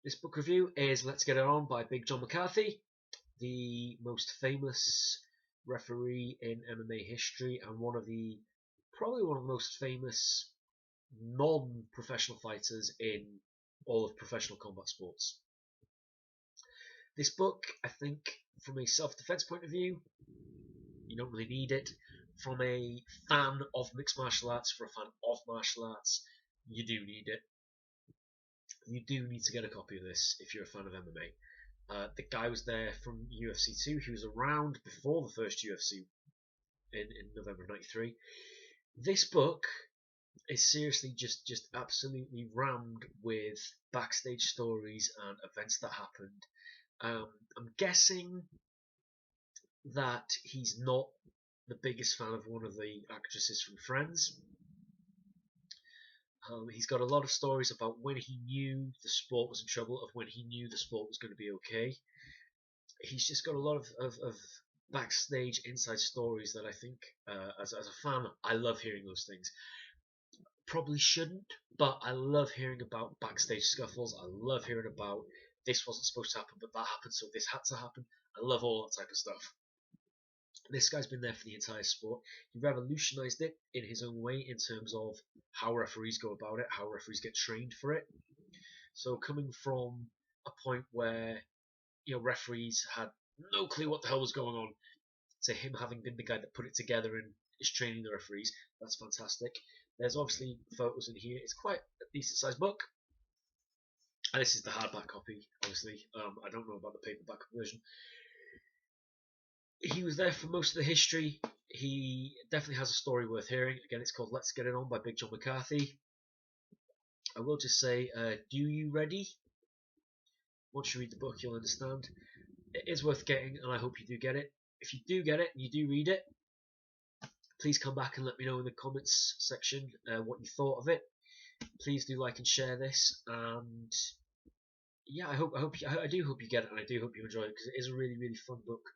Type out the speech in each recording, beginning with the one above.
This book review is Let's Get It On by Big John McCarthy, the most famous referee in MMA history and probably one of the most famous non-professional fighters in all of professional combat sports. This book, I think, from a self-defense point of view, you don't really need it. From a fan of mixed martial arts, for a fan of martial arts, you do need it. You do need to get a copy of this if you're a fan of MMA. The guy was there from UFC 2. He was around before the first UFC in November '93. This book is seriously just absolutely rammed with backstage stories and events that happened. I'm guessing that he's not the biggest fan of one of the actresses from Friends. He's got a lot of stories about when he knew the sport was in trouble, of when he knew the sport was going to be okay. He's just got a lot of backstage inside stories that I think, as a fan, I love hearing those things. Probably shouldn't, but I love hearing about backstage scuffles. I love hearing about this wasn't supposed to happen, but that happened, so this had to happen. I love all that type of stuff. This guy's been there for the entire sport. He revolutionised it in his own way in terms of how referees go about it, how referees get trained for it. So coming from a point where referees had no clue what the hell was going on, to him having been the guy that put it together and is training the referees, that's fantastic. There's obviously photos in here. It's quite a decent sized book. And this is the hardback copy, obviously. I don't know about the paperback version. He was there for most of the history. He definitely has a story worth hearing. Again, it's called Let's Get It On by Big John McCarthy. I will just say, do you ready? Once you read the book, you'll understand. It is worth getting, and I hope you do get it. If you do get it and you do read it, please come back and let me know in the comments section what you thought of it. Please do like and share this, and yeah, I do hope you get it, and I do hope you enjoy it, because it is a really, really fun book.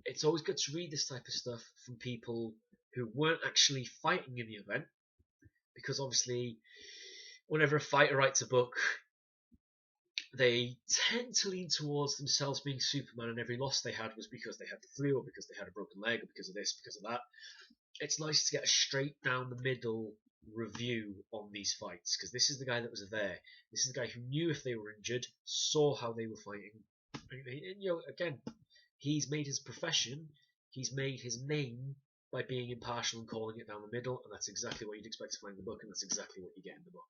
It's always good to read this type of stuff from people who weren't actually fighting in the event, because obviously whenever a fighter writes a book, they tend to lean towards themselves being Superman, and every loss they had was because they had the flu, or because they had a broken leg, or because of this, because of that. It's nice to get a straight down the middle review on these fights, because this is the guy that was there. This is the guy who knew if they were injured, saw how they were fighting, and again, he's made his profession, he's made his name by being impartial and calling it down the middle, and that's exactly what you'd expect to find in the book, and that's exactly what you get in the book.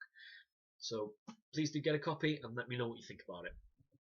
So please do get a copy and let me know what you think about it.